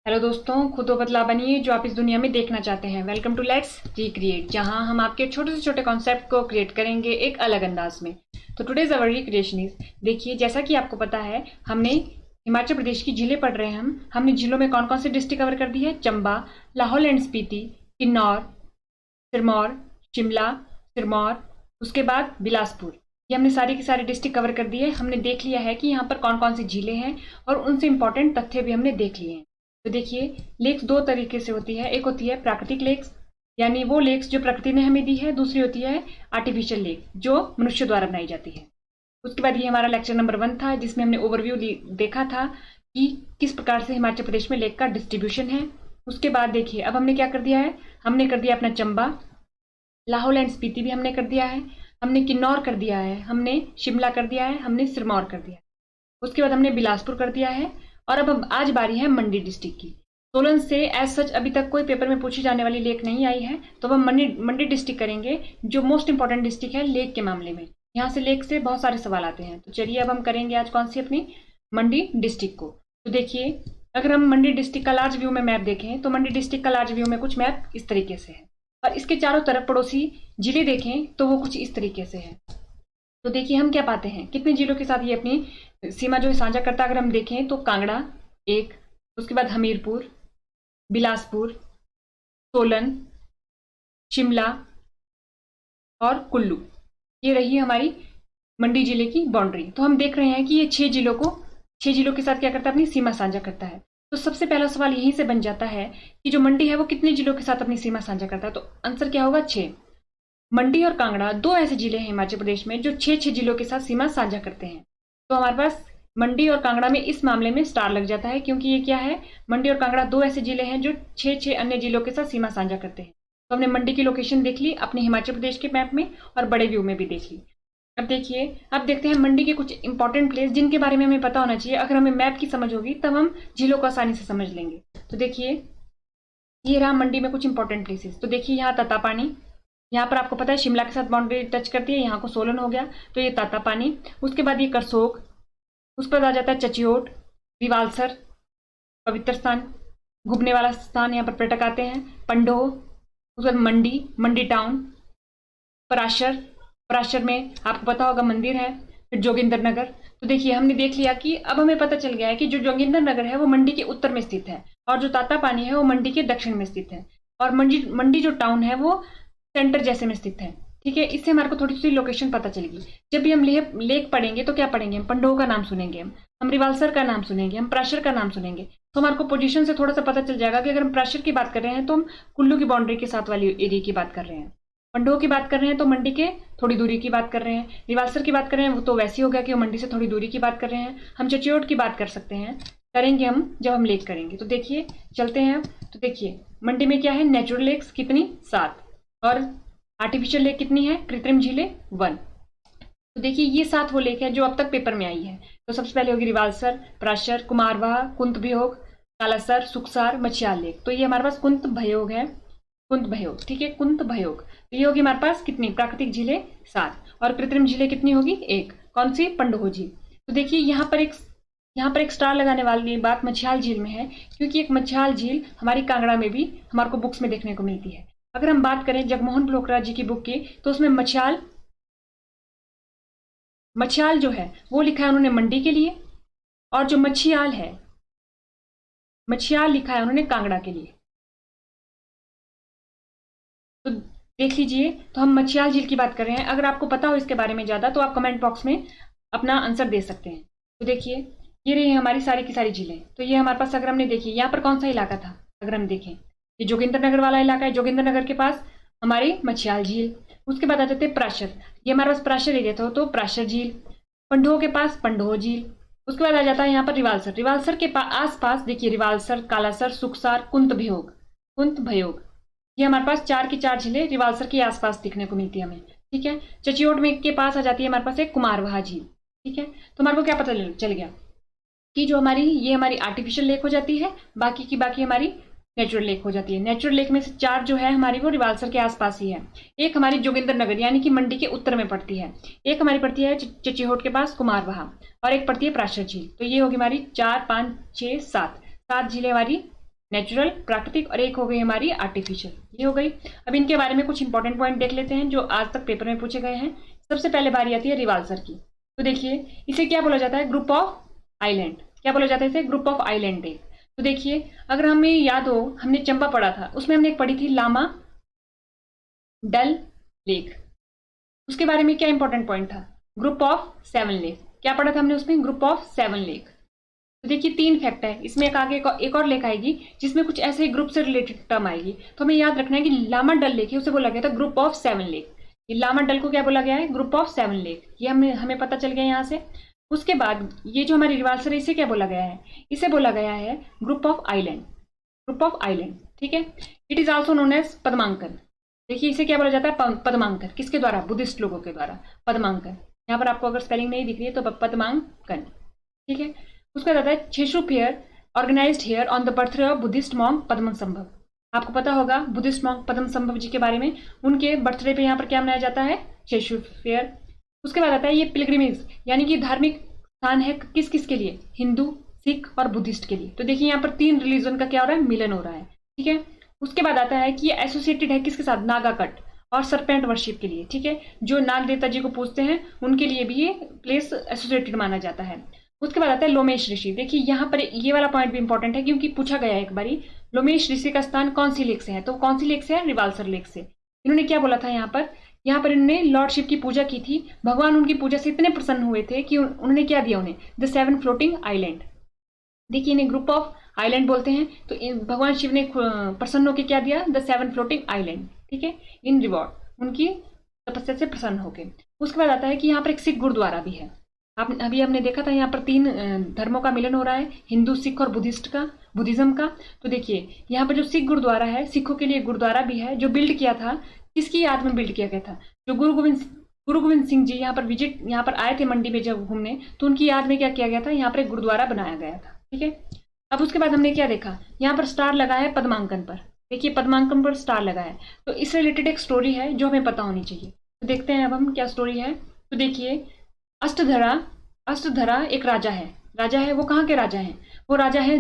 Hello दोस्तों, खुद वो बदलाव बनिए जो आप इस दुनिया में देखना चाहते हैं। वेलकम टू लेट्स रिक्रिएट, जहां हम आपके छोटे से छोटे कॉन्सेप्ट को क्रिएट करेंगे एक अलग अंदाज में। तो टुडेज अवर रिक्रिएशन इज, देखिए जैसा कि आपको पता है, हमने हिमाचल प्रदेश की झीलें पढ़ रहे हैं। हमने झीलों में कौन कौन सी डिस्ट्रिक्ट कवर कर दी है? चंबा, लाहौल एंड स्पीति, किन्नौर, सिरमौर, शिमला, सिरमौर, उसके बाद बिलासपुर। ये हमने सारी की सारी डिस्ट्रिक्ट कवर कर दी है। हमने देख लिया है कि यहाँ पर कौन कौन सी झीलें हैं और उनसे इंपॉर्टेंट तथ्य भी हमने देख लिए हैं। तो देखिए, लेक्स दो तरीके से होती है। एक होती है प्राकृतिक लेक्स, यानी वो लेक्स जो प्रकृति ने हमें दी है। दूसरी होती है आर्टिफिशियल लेक, जो मनुष्य द्वारा बनाई जाती है। उसके बाद ये हमारा लेक्चर नंबर 1 था, जिसमें हमने ओवरव्यू देखा था कि किस प्रकार से हिमाचल प्रदेश में लेक का डिस्ट्रीब्यूशन है। उसके बाद देखिए, अब हमने क्या कर दिया है, हमने कर दिया अपना चंबा, लाहौल एंड स्पीति भी हमने कर दिया है, हमने किन्नौर कर दिया है, हमने शिमला कर दिया है, हमने सिरमौर कर दिया है, उसके बाद हमने बिलासपुर कर दिया है। और अब आज बारी है मंडी डिस्ट्रिक्ट की। सोलन से एज सच अभी तक कोई पेपर में पूछी जाने वाली लेक नहीं आई है, तो अब हम मंडी डिस्ट्रिक्ट करेंगे, जो मोस्ट इंपॉर्टेंट डिस्ट्रिक्ट है लेक के मामले में। यहाँ से लेक से बहुत सारे सवाल आते हैं। तो चलिए अब हम करेंगे आज कौन सी, अपनी मंडी डिस्ट्रिक्ट को। तो देखिए, अगर हम मंडी डिस्ट्रिक्ट का लार्ज व्यू में मैप देखें तो मंडी डिस्ट्रिक्ट का लार्ज व्यू में कुछ मैप इस तरीके से है, और इसके चारों तरफ पड़ोसी जिले देखें तो वो कुछ इस तरीके से है। तो देखिए, हम क्या पाते हैं, कितने जिलों के साथ ये अपनी सीमा जो है साझा करता है। अगर हम देखें तो कांगड़ा एक, उसके बाद हमीरपुर, बिलासपुर, सोलन, शिमला और कुल्लू, ये रही हमारी मंडी जिले की बाउंड्री। तो हम देख रहे हैं कि ये 6 जिलों के साथ क्या करता है, अपनी सीमा साझा करता है। तो सबसे पहला सवाल यहीं से बन जाता है कि जो मंडी है वो कितने जिलों के साथ अपनी सीमा साझा करता है। तो आंसर क्या होगा? 6। मंडी और कांगड़ा दो ऐसे जिले हैं हिमाचल प्रदेश में जो 6 जिलों के साथ सीमा साझा करते हैं। तो हमारे पास मंडी और कांगड़ा में इस मामले में स्टार लग जाता है, क्योंकि ये क्या है, मंडी और कांगड़ा दो ऐसे जिले हैं जो 6 अन्य जिलों के साथ सीमा साझा करते हैं। तो हमने मंडी की लोकेशन देख ली अपने हिमाचल प्रदेश के मैप में, और बड़े व्यू में भी देख ली। अब देखिए, अब देखते हैं मंडी के कुछ इंपॉर्टेंट प्लेस जिनके बारे में हमें पता होना चाहिए। अगर हमें मैप की समझ होगी तब हम झीलों को आसानी से समझ लेंगे। तो देखिए, ये रहा मंडी में कुछ इंपॉर्टेंट प्लेसेस। तो देखिए, यहाँ तत्तापानी, यहाँ पर आपको पता है शिमला के साथ बाउंड्री टच करती है, यहाँ को सोलन हो गया, तो ये तत्तापानी। उसके बाद ये करसोग, उस पर आ जाता है चचियोट, रिवालसर पवित्र स्थान, घूमने वाला स्थान, यहाँ पर पर्यटक आते हैं, पंडोह, उसके बाद मंडी टाउन, पराशर, पराशर में आपको पता होगा मंदिर है, फिर जोगिंदर नगर। तो देखिए, हमने देख लिया कि अब हमें पता चल गया है कि जो जोगिंदर नगर है वो मंडी के उत्तर में स्थित है, और जो तातापानी है वो मंडी के दक्षिण में स्थित है, और मंडी जो टाउन है वो सेंटर जैसे में स्थित है। ठीक है, इससे हमारे को थोड़ी सी लोकेशन पता चलेगी। जब भी हम लेक पढ़ेंगे तो क्या पढ़ेंगे, हम पंडोह का नाम सुनेंगे, हम रिवालसर का नाम सुनेंगे, हम प्राशर का नाम सुनेंगे। तो हमारे को पोजीशन से थोड़ा सा पता चल जाएगा कि अगर हम प्राशर की बात कर रहे हैं तो हम कुल्लू की बाउंड्री के साथ वाली एरिया की बात कर रहे हैं, पंडोह की बात कर रहे हैं तो मंडी के थोड़ी दूरी की बात कर रहे हैं, रिवालसर की बात कर रहे हैं वो तो वैसे ही हो गया कि वो मंडी से थोड़ी दूरी की बात कर रहे हैं। हम चचियोट की बात कर सकते हैं, करेंगे हम जब हम लेक करेंगे। तो देखिए, चलते हैं। तो देखिए, मंडी में क्या है, नेचुरल लेक्स कितनी, 7, और आर्टिफिशियल लेक कितनी है, कृत्रिम झीलें 1। तो देखिए, ये 7 वो लेक है जो अब तक पेपर में आई है। तो सबसे पहले होगी रिवालसर, प्राशर, कुमारवाह, कुंत भयोग, कालासर, सुखसार, मछियाल लेक। तो ये हमारे पास कुंत भयोग है, कुंत भयोग, ठीक है, कुंत भयोग। तो ये होगी हमारे पास कितनी प्राकृतिक झीलें, 7, और कृत्रिम झीलें कितनी होगी, 1। कौन सी? पंडोह झील। तो देखिए, यहाँ पर एक स्टार लगाने वाली बात मछियाल झील में है, क्योंकि एक मछियाल झील हमारी कांगड़ा में भी हमारे को बुक्स में देखने को मिलती है। अगर हम बात करें जगमोहन बलोकरा जी की बुक की, तो उसमें मछियाल जो है वो लिखा है उन्होंने मंडी के लिए, और जो मछियाल है, मछियाल लिखा है उन्होंने कांगड़ा के लिए। तो देख लीजिए, तो हम मछियाल झील की बात कर रहे हैं। अगर आपको पता हो इसके बारे में ज्यादा तो आप कमेंट बॉक्स में अपना आंसर दे सकते हैं। तो देखिए, ये रही हमारी सारी की सारी झीलें। तो ये हमारे पास, अगर हमने देखी, यहाँ पर कौन सा इलाका था, अगर हम देखें, ये जोगिंदर नगर वाला इलाका है। जोगिंदर नगर के पास हमारी मछियाल झील। उसके बाद आ जाते हैं प्राशर, ये हमारे पास प्राशर एरिया था, तो प्राशर झील। पंडोह के पास पंडोह झील। उसके बाद आ जाता है यहाँ पर रिवालसर। रिवालसर के आस पास देखिए, रिवालसर, कालासर, सुखसार, कुंत भयोग, ये हमारे पास 4 की 4 झीलें रिवालसर के आसपास दिखने को मिलती है हमें। ठीक है, चचियोट में के पास आ जाती है हमारे पास एक कुमारवाह झील। ठीक है, तो हमारे को क्या पता चल गया कि जो ये हमारी आर्टिफिशियल लेक हो जाती है, बाकी की बाकी हमारी नेचुरल लेक हो जाती है। नेचुरल लेक में से 4 जो है हमारी वो रिवालसर के आसपास ही है। एक हमारी जोगिंदर नगर यानी कि मंडी के उत्तर में पड़ती है, एक हमारी पड़ती है चचियोट के पास कुमारवाह, और एक पड़ती है प्राशर झील। तो ये होगी हमारी 4, 5, 6, 7 झीलें हमारी नेचुरल प्राकृतिक, और एक हो गई हमारी आर्टिफिशियल, ये हो गई। अब इनके बारे में कुछ इंपॉर्टेंट पॉइंट देख लेते हैं जो आज तक पेपर में पूछे गए हैं। सबसे पहले बारी आती है रिवाल्सर की। तो देखिए इसे क्या बोला जाता है, ग्रुप ऑफ आइलैंड। क्या बोला जाता है इसे, ग्रुप ऑफ आइलैंड लेक। तो देखिए अगर हमें याद हो, हमने चंबा पढ़ा था, उसमें हमने एक पढ़ी थी लामा डल लेक। उसके बारे में क्या इंपॉर्टेंट पॉइंट था, ग्रुप ऑफ 7 लेक। क्या पढ़ा था हमने उसमें, ग्रुप ऑफ 7 लेक। तो देखिए 3 फैक्ट है इसमें, एक आगे एक और लेक आएगी जिसमें कुछ ऐसे ग्रुप से रिलेटेड टर्म आएगी। तो हमें याद रखना है कि लामा डल लेक है, उसे बोला गया था ग्रुप ऑफ 7 लेक। ये लामा डल को क्या बोला गया है, ग्रुप ऑफ 7 लेक। ये हमें पता चल गया यहाँ से। उसके बाद ये जो हमारी रिवाल्सर है इसे क्या बोला गया है, इसे बोला गया है group of island, group of island, ठीक है। It is also known as पद्मांकन। देखिए इसे क्या बोला जाता है, पद्मांकन। किसके द्वारा, बुद्धिस्ट लोगों के द्वारा, पद्मांकन। यहाँ पर आपको अगर स्पेलिंग नहीं दिख रही है तो पद्मांकन, ठीक है। उसका आता है Tsechu fair organised here on the birthday of Buddhist monk Padmasambhava. आपको पता होगा बुद्धिस्ट मॉन्क पद्मसंभव जी के बारे में, उनके बर्थडे पे यहाँ पर क्या मनाया जाता है, छेशु फेयर। उसके बाद आता है ये पिलग्रिमेज, यानी कि धार्मिक स्थान है किस किस के लिए, हिंदू, सिख और बुद्धिस्ट के लिए। तो देखिए यहाँ पर 3 रिलीजन का क्या हो रहा है, मिलन हो रहा है, ठीक है। उसके बाद आता है कि ये एसोसिएटेड है किसके साथ, नागा कट और सरपेंट वर्शिप के लिए, ठीक है। जो नाग देवता जी को पूजते हैं उनके लिए भी ये प्लेस एसोसिएटेड माना जाता है। उसके बाद आता है लोमेश ऋषि। देखिए यहाँ पर ये वाला पॉइंट भी इंपॉर्टेंट है क्योंकि पूछा गया है एक बारी, लोमेश ऋषि का स्थान कौन सी लेक से है, तो कौन सी लेक से है, रिवाल्सर लेक से। इन्होंने क्या बोला था यहाँ पर इन्होंने लॉर्ड शिव की पूजा की थी। भगवान उनकी पूजा से इतने प्रसन्न हुए थे कि उन्होंने क्या दिया उन्हें, द 7 फ्लोटिंग आइलैंड। देखिए इन्हें ग्रुप ऑफ आइलैंड बोलते हैं। तो भगवान शिव ने प्रसन्न होकर क्या दिया, द 7 फ्लोटिंग आइलैंड, ठीक है, इन रिवॉर्ड, उनकी तपस्या से प्रसन्न होकर। उसके बाद आता है कि यहाँ पर एक सिख गुरुद्वारा भी है। आप अभी हमने देखा था यहाँ पर 3 धर्मों का मिलन हो रहा है, हिंदू, सिख और बुद्धिज्म का। तो देखिए यहाँ पर जो सिख गुरुद्वारा है, सिखों के लिए गुरुद्वारा भी है, जो बिल्ड किया था, किसकी याद में बिल्ड किया गया था, जो गुरु गोविंद सिंह जी यहाँ पर आए थे मंडी में जब घूमने, तो उनकी याद में क्या किया गया था, यहाँ पर एक गुरुद्वारा बनाया गया था, ठीक है। अब उसके बाद हमने क्या देखा, यहाँ पर स्टार लगा है पद्मांकन पर। देखिए पद्मांकन पर स्टार लगा है, तो इस रिलेटेड एक स्टोरी है जो हमें पता होनी चाहिए। तो देखते हैं अब हम क्या स्टोरी है। तो देखिए अष्टधरा एक राजा है। वो कहाँ के राजा हैं, वो राजा है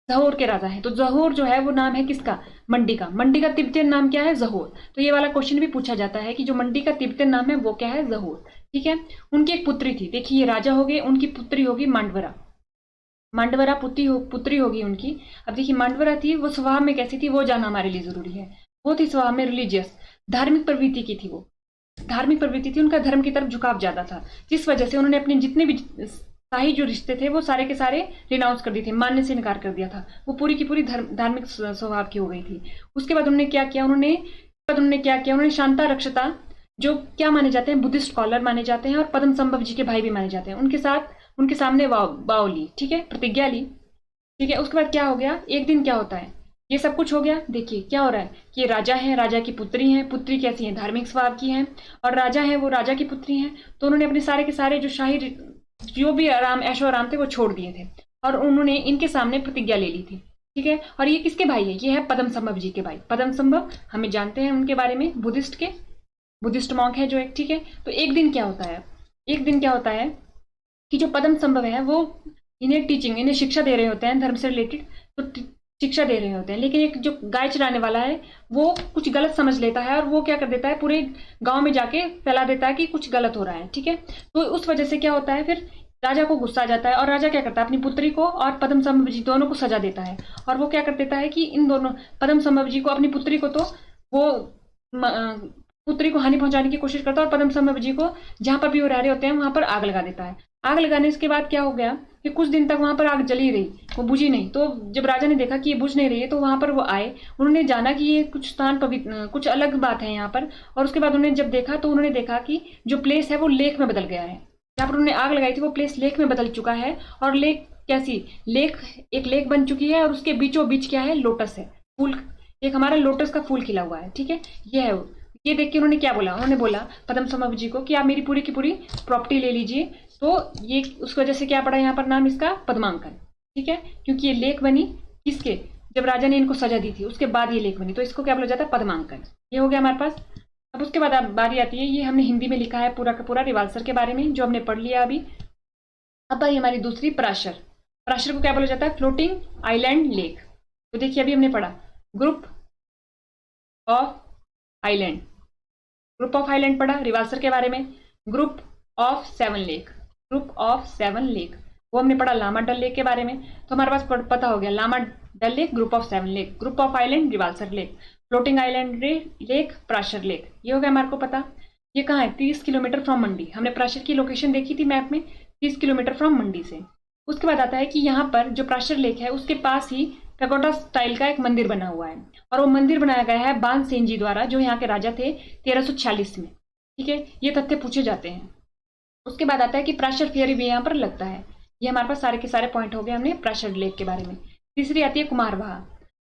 जहोर के राजा हैं। तो जहोर जो है वो नाम है किसका, मंडी का तिब्बतियन नाम क्या है, जहोर। तो ये वाला क्वेश्चन भी पूछा जाता है कि जो मंडी का तिब्बतियन नाम है वो क्या है, जहोर, ठीक है। उनकी एक पुत्री थी। देखिए ये राजा हो गए, उनकी पुत्री होगी मांडवरा पुत्री होगी उनकी। अब देखिए मांडवरा थी, वो स्वभाव में कैसी थी वो जानना हमारे लिए जरूरी है। वो थी स्वभाव में रिलीजियस, धार्मिक प्रवृत्ति की थी। वो धार्मिक प्रवृत्ति थी, उनका धर्म की तरफ झुकाव ज्यादा था, जिस वजह से उन्होंने अपने जितने भी शाही जो रिश्ते थे वो सारे के सारे रिनाउंस कर दिए थे, मानने से इनकार कर दिया था। वो पूरी की पूरी धार्मिक स्वभाव की हो गई थी। उसके बाद उन्होंने क्या किया, उन्होंने शांता रक्षता, जो क्या माने जाते हैं, बुद्धिस्ट स्कॉलर माने जाते हैं और पद्मसंभव जी के भाई भी माने जाते हैं, उनके सामने वाव ली, ठीक है, प्रतिज्ञा ली, ठीक है। उसके बाद क्या हो गया, एक दिन क्या होता है, ये सब कुछ हो गया। देखिए क्या हो रहा है कि राजा है, राजा की पुत्री है, पुत्री कैसी है, धार्मिक स्वभाव की है, और राजा है वो राजा की पुत्री है। तो उन्होंने अपने सारे के सारे जो शाही जो भी ऐशो आराम थे वो छोड़ दिए थे और उन्होंने इनके सामने प्रतिज्ञा ले ली थी, ठीक है। और ये किसके भाई है, ये है पद्मसंभव जी के भाई। पद्मसंभव हमें जानते हैं उनके बारे में, बुद्धिस्ट मॉन्क है जो एक, ठीक है। तो एक दिन क्या होता है कि जो पद्मसंभव है वो इन्हें शिक्षा दे रहे होते हैं, धर्म से रिलेटेड तो शिक्षा दे रहे होते हैं, लेकिन एक जो गाय चराने वाला है वो कुछ गलत समझ लेता है और वो क्या कर देता है, पूरे गांव में जाके फैला देता है कि कुछ गलत हो रहा है, ठीक है। तो उस वजह से क्या होता है, फिर राजा को गुस्सा आ जाता है और राजा क्या करता है, अपनी पुत्री को और पद्मसंभव जी दोनों को सजा देता है। और वो क्या कर देता है कि इन दोनों, पद्मसंभव जी को, अपनी पुत्री को, तो वो पुत्री को हानि पहुंचाने की कोशिश करता है और पद्मसंभव जी को जहां पर भी वो रह रहे होते हैं वहां पर आग लगा देता है। आग लगाने के बाद क्या हो गया कि कुछ दिन तक वहां पर आग जली रही, वो बुझी नहीं। तो जब राजा ने देखा कि ये बुझ नहीं रही है तो वहां पर वो आए, उन्होंने जाना कि ये कुछ स्थान कुछ अलग बात है यहाँ पर। और उसके बाद उन्होंने जब देखा तो उन्होंने देखा कि जो प्लेस है वो लेक में बदल गया है, जहाँ पर उन्होंने आग लगाई थी वो प्लेस लेक में बदल चुका है। और लेक कैसी, एक लेक बन चुकी है और उसके बीचों बीच क्या है, लोटस है, फूल, एक हमारा लोटस का फूल खिला हुआ है, ठीक है। ये देख के उन्होंने क्या बोला, उन्होंने बोला पद्मसंभव जी को कि आप मेरी पूरी की पूरी प्रॉपर्टी ले लीजिए। तो ये उस वजह से क्या पड़ा यहाँ पर नाम इसका, पद्मांकन, ठीक है। क्योंकि ये लेक बनी किसके, जब राजा ने इनको सजा दी थी उसके बाद ये लेक बनी, तो इसको क्या बोला जाता है, पद्मांकन। ये हो गया हमारे पास। अब उसके बाद बारी आती है, ये हमने हिंदी में लिखा है पूरा का पूरा रिवाल्सर के बारे में जो हमने पढ़ लिया अभी। अब आई हमारी दूसरी पराशर को क्या बोला जाता है, फ्लोटिंग आइलैंड लेक। तो देखिए अभी हमने पढ़ा group of island, group of island पढ़ा रिवाल्सर के बारे में, group of seven lake, group of seven lake वो हमने पढ़ा लामा डल लेक के बारे में। तो हमारे पास पता हो गया Lama Dal lake, group of seven lake, group of island Rewalsar lake, floating island lake, Prashar lake, ये हो गया हमारे को पता। ये कहाँ है? 30 किलोमीटर फ्रॉम मंडी। हमने प्राशर की लोकेशन देखी थी मैप में, 30 किलोमीटर फ्रॉम मंडी से। उसके बाद आता है कि यहाँ पर जो प्राशर लेक है उसके पास ही पैगोडा स्टाइल का एक मंदिर बना हुआ है, और वो मंदिर बनाया गया है बान सेन जी द्वारा, जो यहाँ के राजा थे 1346 में। ठीक है, ये तथ्य पूछे जाते हैं। उसके बाद आता है कि प्राशर फेयर भी यहाँ पर लगता है। ये हमारे पास सारे के सारे पॉइंट हो गए हमने प्राशर लेक के बारे में। तीसरी आती है कुमारवाहा।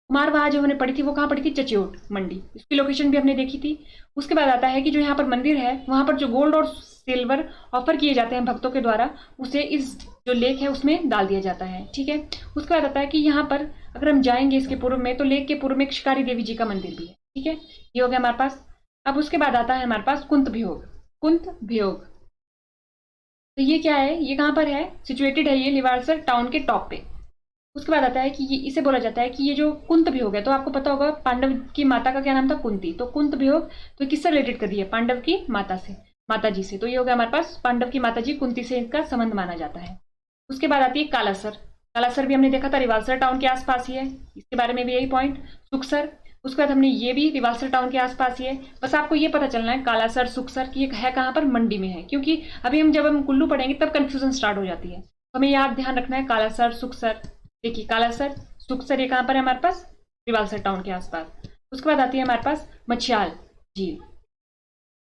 कुमारवाहा जो हमने पढ़ी थी वो कहाँ पढ़ी थी? चच्योट मंडी, इसकी लोकेशन भी हमने देखी थी। उसके बाद आता है कि जो यहाँ पर मंदिर है वहां पर जो गोल्ड और सिल्वर ऑफर किए जाते हैं भक्तों के द्वारा, उसे इस जो लेक है उसमें डाल दिया जाता है। ठीक है, उसके बाद आता है कि यहाँ पर अगर हम जाएंगे इसके पूर्व में, तो लेक के पूर्व में एक शिकारी देवी जी का मंदिर भी है। ठीक है, ये हो गया हमारे पास। अब उसके बाद आता है हमारे पास कुंत भ्योग। कुंत भ्योग, तो ये क्या है? ये कहाँ पर है? सिचुएटेड है ये रिवाल्सर टाउन के टॉप पे। उसके बाद आता है कि ये इसे बोला जाता है कि ये जो कुंत भ्योग है, तो आपको पता होगा पांडव की माता का क्या नाम था? कुंती। तो कुंत भ्योग तो किससे रिलेटेड कर दिया? पांडव की माता से, माता जी से। तो ये हो गया हमारे पास पांडव की माता जी कुंती से इनका संबंध माना जाता है। उसके बाद आती है कालासर। कालासर भी हमने देखा था रिवाल्सर टाउन के आसपास ही है, इसके बारे में भी यही पॉइंट। सुखसर, उसके बाद हमने ये भी रिवाल्सर टाउन के आसपास ही है। बस आपको ये पता चलना है कालासर सुखसर की है कहाँ पर? मंडी में है, क्योंकि अभी जब हम कुल्लू पढ़ेंगे तब कंफ्यूजन स्टार्ट हो जाती है। तो हमें याद ध्यान रखना है कालासर सुखसर। देखिए कालासर सुखसर ये कहाँ पर है? हमारे पास रिवाल्सर टाउन के आसपास। उसके बाद आती है हमारे पास मछियाल झील।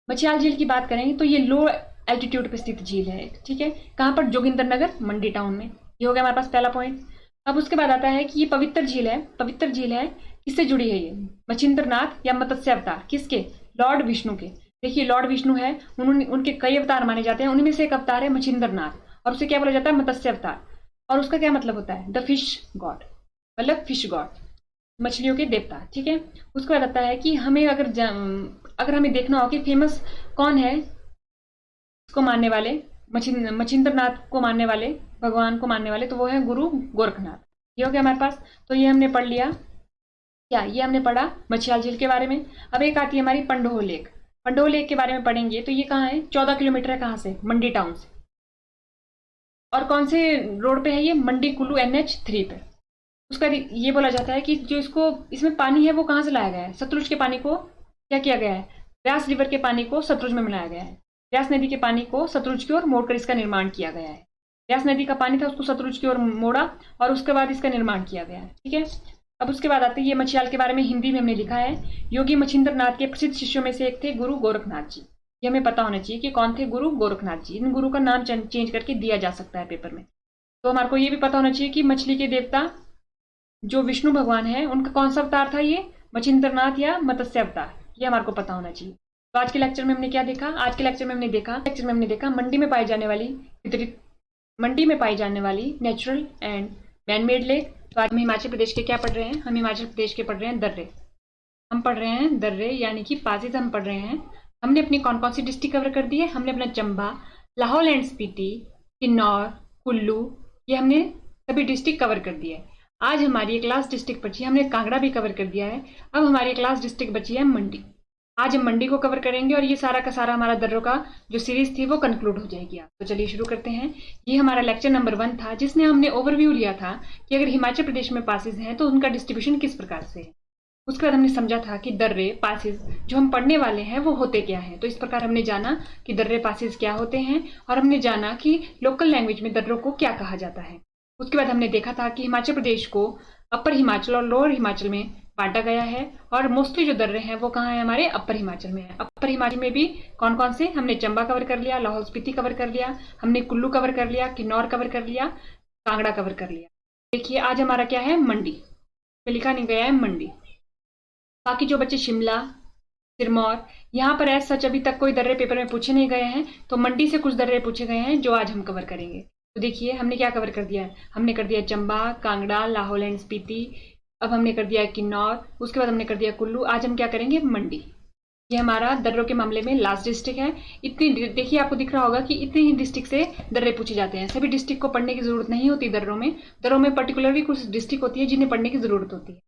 मछियाल झील की बात करेंगे तो ये लो एल्टीट्यूड पे स्थित झील है। ठीक है, कहाँ पर? जोगिंदर नगर मंडी टाउन में। ये हो गया हमारे पास पहला पॉइंट। अब उसके बाद आता है कि ये पवित्र झील है। पवित्र झील है, किससे जुड़ी है ये? मच्छिंद्रनाथ या मत्स्य अवतार, किसके? लॉर्ड विष्णु के। देखिए लॉर्ड विष्णु है, उन्होंने उनके कई अवतार माने जाते हैं, उनमें से एक अवतार है मच्छिंद्रनाथ, और उसे क्या बोला जाता है? मत्स्य अवतार। और उसका क्या मतलब होता है? द फिश गॉड, मतलब फिश गॉड, मछलियों के देवता। ठीक है, उसके बाद आता है कि हमें अगर हमें देखना हो कि फेमस कौन है इसको मानने वाले, मच्छिंद्रनाथ को मानने वाले, भगवान को मानने वाले, तो वो है गुरु गोरखनाथ। ये हो गया हमारे पास। तो ये हमने पढ़ लिया क्या? ये हमने पढ़ा मछियाल झील के बारे में। अब एक आती है हमारी पंडोह लेक। पंडोह लेक के बारे में पढ़ेंगे। तो ये कहाँ है? 14 किलोमीटर है कहाँ से? मंडी टाउन से। और कौन से रोड पे है ये? मंडी कुल्लू NH3 पे। उसका ये बोला जाता है कि जो इसमें पानी है वो कहाँ से लाया गया है? सतलुज के पानी को क्या किया गया है? व्यास रिवर के पानी को सतलुज में मिलाया गया है। व्यास नदी के पानी को सतलुज की ओर मोड़कर इसका निर्माण किया गया है। व्यास नदी का पानी था, उसको सतलुज की ओर मोड़ा और उसके बाद इसका निर्माण किया गया है। ठीक है, अब उसके बाद आते हैं ये मछियाल के बारे में हिंदी में हमने लिखा है। योगी मच्छिंद्रनाथ के प्रसिद्ध शिष्यों में से एक थे गुरु गोरखनाथ जी। ये हमें पता होना चाहिए कि कौन थे? गुरु गोरखनाथ जी। इन गुरु का नाम चेंज करके दिया जा सकता है पेपर में। तो हमारे को ये भी पता होना चाहिए कि मछली के देवता जो विष्णु भगवान है, उनका कौन सा अवतार था? ये मच्छिंद्रनाथ या मत्स्य अवतार, ये हमारे को पता होना चाहिए। तो आज के लेक्चर में हमने क्या देखा? आज के लेक्चर में हमने देखा मंडी में पाई जाने वाली नेचुरल एंड मैनमेड लेक। तो आज हम हिमाचल प्रदेश के क्या पढ़ रहे हैं? हम हिमाचल प्रदेश के पढ़ रहे हैं दर्रे। हम पढ़ रहे हैं दर्रे यानी कि पासेज हम पढ़ रहे हैं। हमने अपनी कौन कौन सी डिस्ट्रिक्ट कवर कर दी है? हमने अपना चंबा, लाहौल एंड स्पीति, किन्नौर, कुल्लू, ये हमने सभी डिस्ट्रिक्ट कवर कर दिए। आज हमारी एक लास्ट डिस्ट्रिक्ट बची है, हमने कांगड़ा भी कवर कर दिया है। अब हमारी एक लास्ट डिस्ट्रिक्ट बची है मंडी। आज हम मंडी को कवर करेंगे और ये सारा का सारा हमारा दर्रों का जो सीरीज थी वो कंक्लूड हो जाएगी। आप तो चलिए शुरू करते हैं। ये हमारा लेक्चर नंबर 1 था, जिसने हमने ओवरव्यू लिया था कि अगर हिमाचल प्रदेश में पासेज हैं तो उनका डिस्ट्रीब्यूशन किस प्रकार से है। उसके बाद हमने समझा था कि दर्रे पासेज जो हम पढ़ने वाले हैं वो होते क्या हैं। तो इस प्रकार हमने जाना कि दर्रे पासेज क्या होते हैं, और हमने जाना कि लोकल लैंग्वेज में दर्रों को क्या कहा जाता है। उसके बाद हमने देखा था कि हिमाचल प्रदेश को अपर हिमाचल और लोअर हिमाचल में बांटा गया है, और मोस्टली जो दर्रे हैं वो कहाँ है? हमारे अपर हिमाचल में है। अपर हिमाचल में भी कौन कौन से? हमने चंबा कवर कर लिया, लाहौल स्पीति कवर कर लिया, हमने कुल्लू कवर कर लिया, किन्नौर कवर कर लिया, कांगड़ा कवर कर लिया। देखिए आज हमारा क्या है? मंडी में लिखा नहीं गया है मंडी। बाकी जो बच्चे शिमला, सिरमौर, यहाँ पर ऐसा सच अभी तक कोई दर्रे पेपर में पूछे नहीं गए हैं, तो मंडी से कुछ दर्रे पूछे गए हैं जो आज हम कवर करेंगे। तो देखिए हमने क्या कवर कर दिया है? हमने कर दिया चंबा, कांगड़ा, लाहौल एंड स्पीति, अब हमने कर दिया किन्नौर, उसके बाद हमने कर दिया कुल्लू। आज हम क्या करेंगे? मंडी। ये हमारा दर्रों के मामले में लास्ट डिस्ट्रिक्ट है। इतनी देखिए, आपको दिख रहा होगा कि इतने ही डिस्ट्रिक्ट से दर्रे पूछे जाते हैं। सभी डिस्ट्रिक्ट को पढ़ने की जरूरत नहीं होती दर्रों में पर्टिकुलरली कुछ डिस्ट्रिक्ट होती है जिन्हें पढ़ने की जरूरत होती है।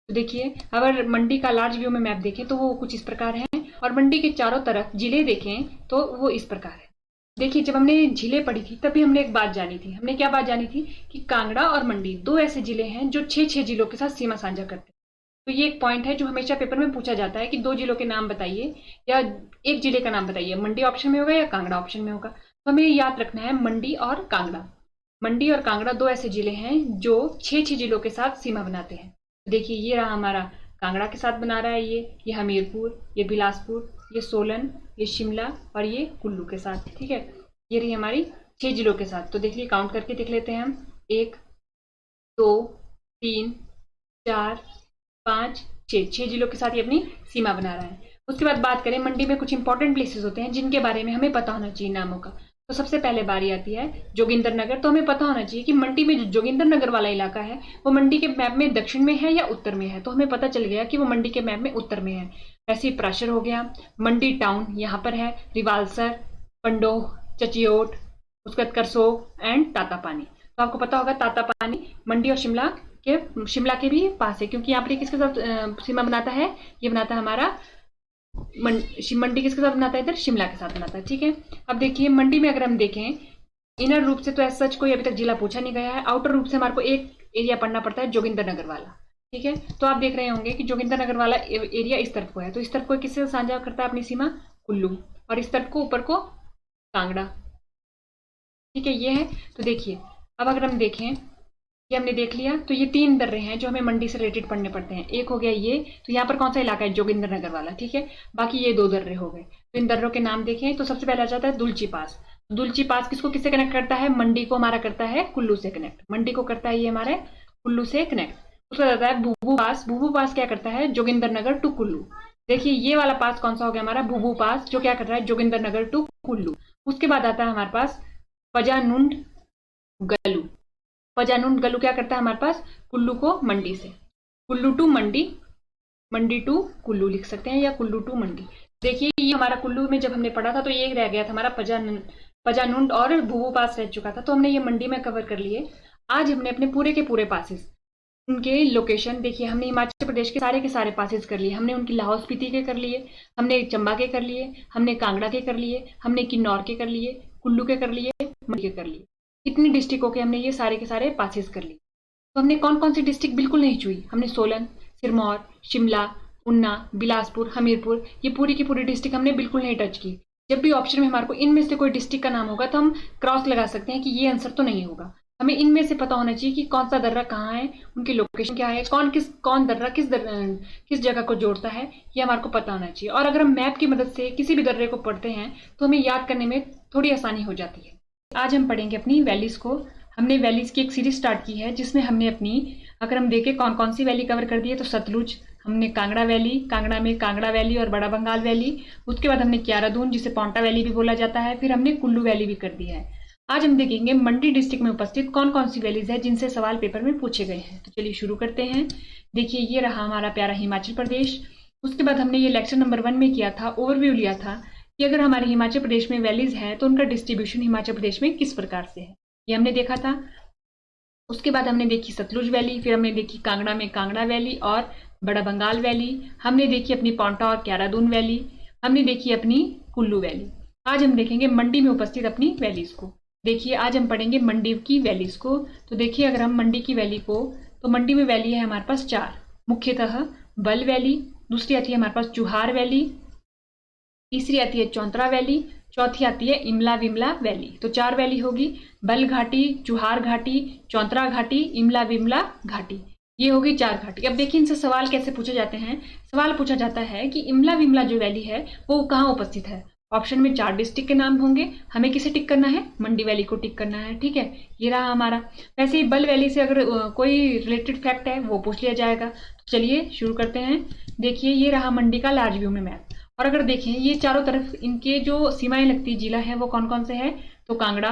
तो देखिए, अगर मंडी का लार्ज व्यू में मैप देखें तो वो कुछ इस प्रकार है, और मंडी के चारों तरफ जिले देखें तो वो इस प्रकार है। देखिए, जब हमने जिले पढ़ी थी तभी हमने एक बात जानी थी। हमने क्या बात जानी थी कि कांगड़ा और मंडी दो ऐसे जिले हैं जो 6-6 जिलों के साथ सीमा साझा करते हैं। तो ये एक पॉइंट है जो हमेशा पेपर में पूछा जाता है कि दो जिलों के नाम बताइए या एक जिले का नाम बताइए। मंडी ऑप्शन में होगा या कांगड़ा ऑप्शन में होगा। तो हमें याद रखना है मंडी और कांगड़ा। मंडी और कांगड़ा दो ऐसे जिले हैं जो 6-6 जिलों के साथ सीमा बनाते हैं। तो देखिए, ये रहा हमारा कांगड़ा के साथ बना रहा है, ये हमीरपुर, ये बिलासपुर, ये सोलन, ये शिमला और ये कुल्लू के साथ। ठीक है, ये रही हमारी 6 जिलों के साथ। तो देखिए, काउंट करके देख लेते हैं हम। 1 2 3 4 5 6 जिलों के साथ ये अपनी सीमा बना रहा है। उसके बाद बात करें, मंडी में कुछ इंपॉर्टेंट प्लेसेस होते हैं जिनके बारे में हमें पता होना चाहिए नामों का। तो सबसे पहले बारी आती है जोगिंदर नगर। तो हमें पता होना चाहिए कि मंडी में जो जोगिंदर नगर वाला इलाका है वो मंडी के मैप में दक्षिण में है या उत्तर में है। तो हमें पता चल गया कि वो मंडी के मैप में उत्तर में है। ऐसे ही प्राशर हो गया, मंडी टाउन यहाँ पर है, रिवालसर, पंडोह, चचियोट, उसके बाद करसोग एंड तातापानी। तो आपको पता होगा तातापानी मंडी और शिमला के भी पास है, क्योंकि यहाँ पर किसके साथ सीमा बनाता है, ये बनाता है हमारा मंडी किसके साथ बनाता है, इधर शिमला के साथ बनाता है। ठीक है, अब देखिए मंडी में अगर हम देखें इनर रूप से तो ऐसा सच कोई अभी तक जिला पूछा नहीं गया है। आउटर रूप से हमारे को एक एरिया पढ़ना पड़ता है, जोगिंदर नगर वाला। ठीक है, तो आप देख रहे होंगे कि जोगिंदर नगर वाला एरिया इस तरफ को है। तो इस तरफ को किससे साझा करता है अपनी सीमा, कुल्लू, और इस तरफ को ऊपर को कांगड़ा। ठीक है, ये है। तो देखिए, अब अगर हम देखें, ये हमने देख लिया। तो ये 3 दर्रे हैं जो हमें मंडी से रिलेटेड पढ़ने पड़ते हैं। एक हो गया ये, तो यहाँ पर कौन सा इलाका है, जोगिंदर नगर वाला। ठीक है, बाकी ये 2 दर्रे हो गए। तो इन दर्रों के नाम देखें तो सबसे पहले आ जाता है दुलची पास। दुलची पास किसको किससे कनेक्ट करता है, मंडी को हमारा करता है कुल्लू से कनेक्ट। मंडी को करता है ये हमारे कुल्लू से कनेक्ट। उसका जाता है भूभू पास। भूभू पास क्या करता है, जोगिंदर नगर टू कुल्लू। देखिए, ये वाला पास कौन सा हो गया हमारा, भूभू पास, जो क्या कर रहा है, जोगिंदर नगर टू कुल्लू। उसके बाद आता है हमारे पास पजानुंड गलू। पजानुंड गलू क्या करता है हमारे पास, कुल्लू को मंडी से, कुल्लू टू मंडी, मंडी टू कुल्लू लिख सकते हैं, या कुल्लू टू मंडी। देखिए, ये हमारा कुल्लू में जब हमने पढ़ा था तो ये रह गया था हमारा पजानुंड और भूभू पास रह चुका था। तो हमने ये मंडी में कवर कर लिए। आज हमने अपने पूरे के पूरे पासेस, उनके लोकेशन देखिए, हमने हिमाचल प्रदेश के सारे पासेस कर लिए। हमने उनकी लाहौल स्पीति के कर लिए, हमने चंबा के कर लिए, हमने कांगड़ा के कर लिए, हमने किन्नौर के कर लिए, कुल्लू के कर लिए, मंडी के कर लिए। इतनी डिस्ट्रिक्टों के हमने ये सारे के सारे पासेस कर लिए। तो हमने कौन कौन सी डिस्ट्रिक्ट बिल्कुल नहीं छुई, हमने सोलन, सिरमौर, शिमला, उन्ना, बिलासपुर, हमीरपुर, ये पूरी की पूरी डिस्ट्रिक्ट हमने बिल्कुल नहीं टच की। जब भी ऑप्शन में हमारे को इनमें से कोई डिस्ट्रिक्ट का नाम होगा तो हम क्रॉस लगा सकते हैं कि ये आंसर तो नहीं होगा। हमें इनमें से पता होना चाहिए कि कौन सा दर्रा कहाँ है, उनकी लोकेशन क्या है, कौन दर्रा किस जगह को जोड़ता है, ये हमारे को पता होना चाहिए। और अगर हम मैप की मदद से किसी भी दर्रे को पढ़ते हैं तो हमें याद करने में थोड़ी आसानी हो जाती है। आज हम पढ़ेंगे अपनी वैलीज को। हमने वैलीज की एक सीरीज स्टार्ट की है जिसमें हमने अपनी, अगर हम देखें कौन कौन सी वैली कवर कर दी है, तो सतलुज, हमने कांगड़ा वैली, कांगड़ा में कांगड़ा वैली और बड़ा बंगाल वैली, उसके बाद हमने क्यारादून जिसे पांवटा वैली भी बोला जाता है, फिर हमने कुल्लू वैली भी कर दिया है। आज हम देखेंगे मंडी डिस्ट्रिक्ट में उपस्थित कौन कौन सी वैलीज है जिनसे सवाल पेपर में पूछे गए हैं। तो चलिए शुरू करते हैं। देखिए, ये रहा हमारा प्यारा हिमाचल प्रदेश। उसके बाद हमने ये लेक्चर नंबर 1 में किया था, ओवरव्यू लिया था कि अगर हमारे हिमाचल प्रदेश में वैलीज है तो उनका डिस्ट्रीब्यूशन हिमाचल प्रदेश में किस प्रकार से है, ये हमने देखा था। उसके बाद हमने देखी सतलुज वैली, फिर हमने देखी कांगड़ा में कांगड़ा वैली और बड़ा बंगाल वैली, हमने देखी अपनी पांवटा और क्यारादून वैली, हमने देखी अपनी कुल्लू वैली। आज हम देखेंगे मंडी में उपस्थित अपनी वैलीज को। देखिए, आज हम पढ़ेंगे मंडी की वैलीज को। तो देखिए, अगर हम मंडी की वैली को, तो मंडी में वैली है हमारे पास 4, मुख्यतः बल वैली, दूसरी आती है हमारे पास चुहार वैली, तीसरी आती है चौंतरा वैली, चौथी आती है इमला विमला वैली। तो 4 वैली होगी, बल घाटी, चुहार घाटी, चौंतरा घाटी, इमला विमला घाटी, ये होगी 4 घाटी। अब देखिए, इनसे सवाल कैसे पूछे जाते हैं। सवाल पूछा जाता है कि इमला विमला जो वैली है वो कहाँ उपस्थित है। ऑप्शन में 4 डिस्ट्रिक्ट के नाम होंगे, हमें किसे टिक करना है, मंडी वैली को टिक करना है। ठीक है, ये रहा हमारा। वैसे ही बल वैली से अगर कोई रिलेटेड फैक्ट है वो पूछ लिया जाएगा। तो चलिए शुरू करते हैं। देखिए, ये रहा मंडी का लार्ज व्यू में मैप। और अगर देखें, ये चारों तरफ इनके जो सीमाएं लगती जिला है वो कौन कौन से है, तो कांगड़ा,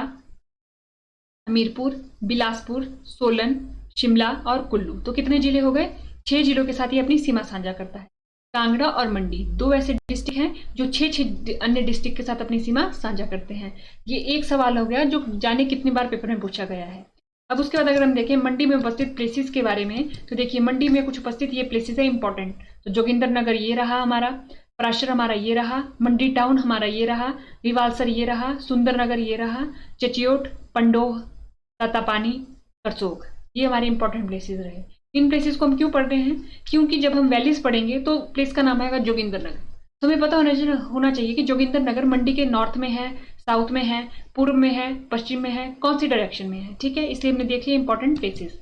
हमीरपुर, बिलासपुर, सोलन, शिमला और कुल्लू। तो कितने जिले हो गए, 6 जिलों के साथ ये अपनी सीमा साझा करता है। कांगड़ा और मंडी दो ऐसे डिस्ट्रिक्ट हैं जो छह छह अन्य डिस्ट्रिक्ट के साथ अपनी सीमा साझा करते हैं। ये एक सवाल हो गया जो जाने कितनी बार पेपर में पूछा गया है। अब उसके बाद अगर हम देखें मंडी में उपस्थित प्लेसेस के बारे में, तो देखिए मंडी में कुछ उपस्थित ये प्लेसेस है इंपॉर्टेंट। तो जोगिंदर नगर ये रहा हमारा, पराशर हमारा ये रहा, मंडी टाउन हमारा ये रहा, रिवालसर ये रहा, सुंदर नगर ये रहा, चचियोट, पंडोह, तातापानी, करसोग, ये हमारे इंपॉर्टेंट प्लेसेस रहे। इन प्लेसेस को हम क्यों पढ़ रहे हैं? क्योंकि जब हम वैलीज पढ़ेंगे तो प्लेस का नाम आएगा जोगिंदर नगर। तो हमें पता होना चाहिए कि जोगिंदर नगर मंडी के नॉर्थ में है, साउथ में है, पूर्व में है, पश्चिम में है, कौन सी डायरेक्शन में है। ठीक है, इसलिए हमने देख लिया इंपॉर्टेंट प्लेसेस।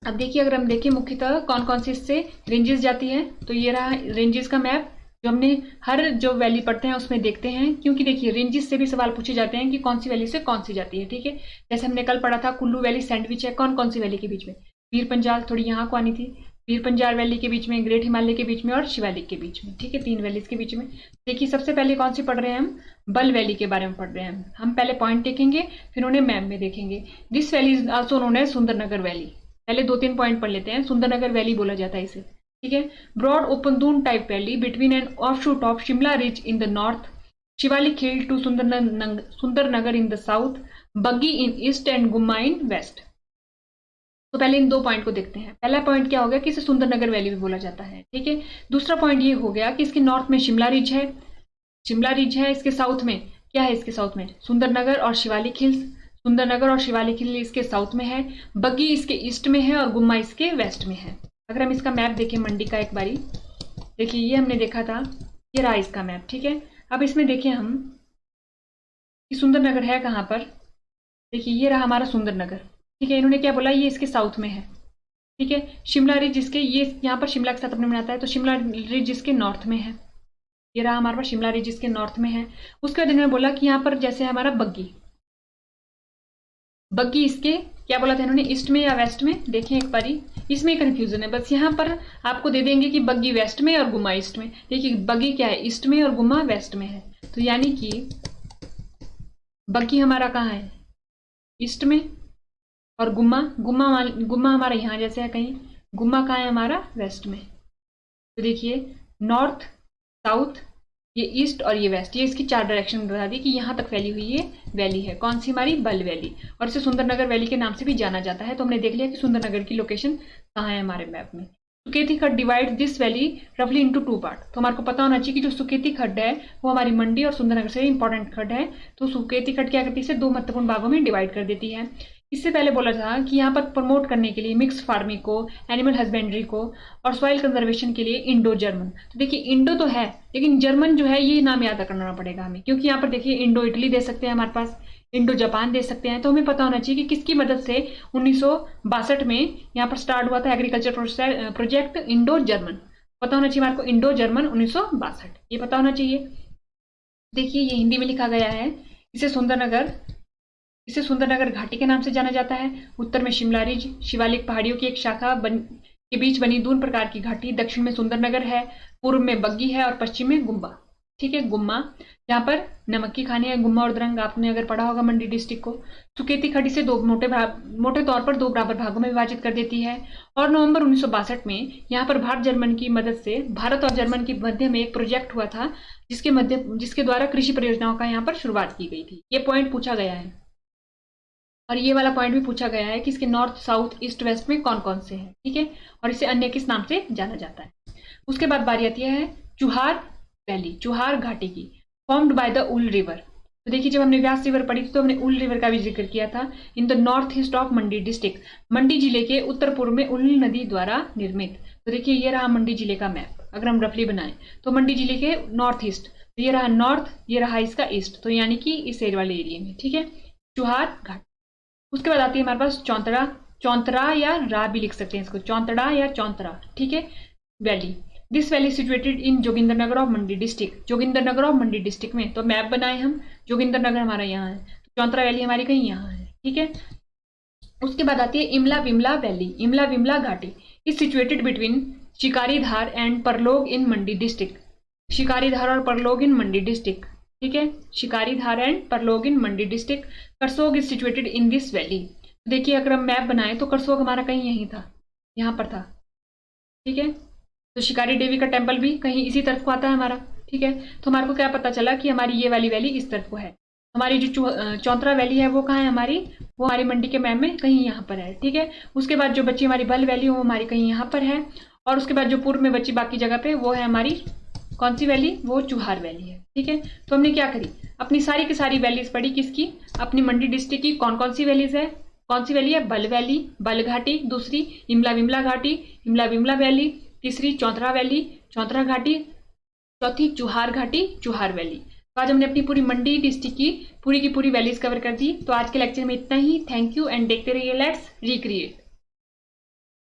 अब देखिए अगर हम देखें मुख्यतः कौन कौन सी इससे रेंजेस जाती है, तो ये रहा रेंजेस का मैप जो हमने हर जो वैली पढ़ते हैं उसमें देखते हैं, क्योंकि देखिए रेंजेस से भी सवाल पूछे जाते हैं कि कौन सी वैली से कौन सी जाती है। ठीक है, जैसे हमने कल पढ़ा था कुल्लू वैली सैंडविच है कौन कौन सी वैली के बीच में, पीर पंजाल थोड़ी यहाँ को आनी थी, पीर पंजाल वैली के बीच में, ग्रेट हिमालय के बीच में और शिवालिक के बीच में। ठीक है, तीन वैलीज के बीच में। देखिए सबसे पहले कौन सी पढ़ रहे हैं हम, बल वैली के बारे में पढ़ रहे हैं। हम पहले पॉइंट देखेंगे फिर उन्हें मैप में देखेंगे। This valley is also known as Sundernagar valley. पहले 2-3 पॉइंट पढ़ लेते हैं। सुंदरनगर वैली बोला जाता है इसे। ठीक है, broad open Doon type valley between an offshoot of Shimla ridge in the north, Shivalik hill to Sundernagar in the south, Baggi in east and Gumma in west. तो पहले इन दो पॉइंट को देखते हैं। पहला पॉइंट क्या हो गया कि इसे सुंदरनगर वैली भी बोला जाता है। ठीक है, दूसरा पॉइंट ये हो गया कि इसके नॉर्थ में शिमला रिज है, शिमला रिज है। इसके साउथ में क्या है, इसके साउथ में सुंदरनगर और शिवालिक हिल्स, सुंदरनगर और शिवालिक हिल इसके साउथ में है, बग्गी इसके ईस्ट में है और गुम्मा इसके वेस्ट में है। अगर हम इसका मैप देखें मंडी का एक बारी, देखिए ये हमने देखा था, ये रहा इसका मैप। ठीक है, अब इसमें देखें हम कि सुंदरनगर है कहाँ पर। देखिए ये रहा हमारा सुंदरनगर। ठीक है, इन्होंने क्या बोला, ये इसके साउथ में है। ठीक है, शिमला रिज इसके, ये यहाँ पर शिमला के साथ अपने बनाता है, तो शिमला रिज इसके नॉर्थ में है। ये रहा हमारे पास शिमला रिज इसके नॉर्थ में है। उसके बाद इन्होंने बोला कि यहाँ पर जैसे हमारा बग्गी, बग्गी इसके क्या बोला था इन्होंने, ईस्ट में या वेस्ट में। देखें एक बारी, इसमें कंफ्यूजन है, बस यहाँ पर आपको दे देंगे कि बग्गी वेस्ट में और गुम्मा ईस्ट में। देखिए बग्गी क्या है, ईस्ट में और गुम्मा वेस्ट में है। तो यानी कि बग्गी हमारा कहाँ है, ईस्ट में, और गुम्मा गुम्मा हमारा यहाँ जैसे है कहीं, गुम्मा कहाँ है हमारा, वेस्ट में। तो देखिए नॉर्थ, साउथ, ये ईस्ट और ये वेस्ट, ये इसकी 4 डायरेक्शन बता दी कि यहाँ तक फैली हुई ये वैली है। कौन सी हमारी, बल वैली, और इसे सुंदरनगर वैली के नाम से भी जाना जाता है। तो हमने देख लिया कि सुंदरनगर की लोकेशन कहाँ है हमारे मैप में। सुकेती खड्ड डिवाइड दिस वैली रफली इनटू 2 पार्ट। तो हमारे को पता होना चाहिए कि जो सुकेती खड्ड है वो हमारी मंडी और सुंदरनगर से इंपॉर्टेंट खड्ड है। तो सुकेती खड्ड क्या करती है, इसे 2 महत्वपूर्ण भागों में डिवाइड कर देती है। इससे पहले बोला था कि यहाँ पर प्रमोट करने के लिए मिक्स फार्मिंग को, एनिमल हस्बेंड्री को और सॉइल कंजर्वेशन के लिए इंडो जर्मन। तो देखिए इंडो तो है लेकिन जर्मन जो है ये नाम याद करना पड़ेगा हमें, क्योंकि यहाँ पर देखिए इंडो इटली दे सकते हैं हमारे पास, इंडो जापान दे सकते हैं। तो हमें पता होना चाहिए कि किसकी मदद से 1962 में यहाँ पर स्टार्ट हुआ था एग्रीकल्चर प्रोजेक्ट इंडो जर्मन। पता होना चाहिए हमारे को, इंडो जर्मन 1962, ये पता होना चाहिए। देखिए ये हिंदी में लिखा गया है। इसे सुंदरनगर घाटी के नाम से जाना जाता है। उत्तर में शिमला रिज, शिवालिक पहाड़ियों की एक शाखा के बीच बनी दून प्रकार की घाटी, दक्षिण में सुंदरनगर है, पूर्व में बग्गी है और पश्चिम में गुम्बा। ठीक है, गुम्मा यहाँ पर नमक की खानी है। गुम्मा और द्रंग आपने अगर पढ़ा होगा मंडी डिस्ट्रिक्ट को। सुकेती खड्ड से मोटे तौर पर 2 बराबर भागों में विभाजित कर देती है। और नवंबर 1962 में यहाँ पर भारत जर्मन की मदद से, भारत और जर्मन के मध्य में एक प्रोजेक्ट हुआ था जिसके द्वारा कृषि परियोजनाओं का यहाँ पर शुरुआत की गई थी। ये पॉइंट पूछा गया है और ये वाला पॉइंट भी पूछा गया है कि इसके नॉर्थ, साउथ, ईस्ट, वेस्ट में कौन कौन से हैं। ठीक है, और इसे अन्य किस नाम से जाना जाता है। उसके बाद बारी आती है चुहार वैली, चुहार घाटी की, formed by the ul river. तो देखिए जब हमने व्यास रिवर पढ़ी तो हमने उल रिवर का भी जिक्र किया था। In the north east of Mandi district, मंडी जिले के उत्तर पूर्व में उल नदी द्वारा निर्मित। तो देखिए ये रहा मंडी जिले का मैप। अगर हम रफली बनाएं तो मंडी जिले के नॉर्थ ईस्ट, तो ये रहा नॉर्थ, ये रहा इसका ईस्ट, तो यानी कि इस वाले एरिया में। ठीक है, चुहार घाट। उसके बाद आती है हमारे पास चौंतरा या रा भी लिख सकते हैं इसको, चौंतड़ा या चौंतरा। ठीक है, valley. This valley situated in Jogindernagar of Mandi district, Jogindernagar of Mandi district में। तो मैप बनाए हम, जोगिंदरनगर हमारा यहाँ है, तो चौंतरा वैली हमारी कहीं यहाँ है। ठीक है, उसके बाद आती है इमला विमला वैली, इमला विमला घाटी। Is situated between Shikaridhar and Parlog in Mandi district, Shikaridhar और परलोग इन मंडी डिस्ट्रिक्ट। ठीक है, Shikaridhar and Parlog in Mandi district. Karsog is situated in this valley. देखिए अगर हम मैप बनाए तो करसोग हमारा कहीं यहीं था, यहाँ पर था। ठीक है, तो शिकारी देवी का टेम्पल भी कहीं इसी तरफ को आता है हमारा, ठीक है। तो हमारे को क्या पता चला कि हमारी ये वाली वैली इस तरफ को है। हमारी जो चौंतरा वैली है वो कहाँ है हमारी, वो हमारी मंडी के मैप में कहीं यहाँ पर है, ठीक है। उसके बाद जो बची हमारी बल वैली वो हमारी कहीं यहाँ पर है, और उसके बाद जो पूर्व में बची बाकी जगह पे वो है हमारी कौन सी वैली, वो चुहार वैली है, ठीक है। तो हमने क्या करी, अपनी सारी की सारी वैलीज पढ़ी, किसकी, अपनी मंडी डिस्ट्रिक्ट की। कौन कौन सी वैलीज है, कौन सी वैली है, बल वैली, बल घाटी, दूसरी इमला विमला घाटी, इमला विमला वैली, तीसरी चौंतरा वैली, चौंतरा घाटी, चौथी चुहार घाटी, चुहार वैली। तो आज हमने अपनी पूरी मंडी डिस्ट्रिक्ट की पूरी वैलीज कवर कर दी। तो आज के लेक्चर में इतना ही। थैंक यू एंड देखते रहिए लेट्स रिक्रिएट।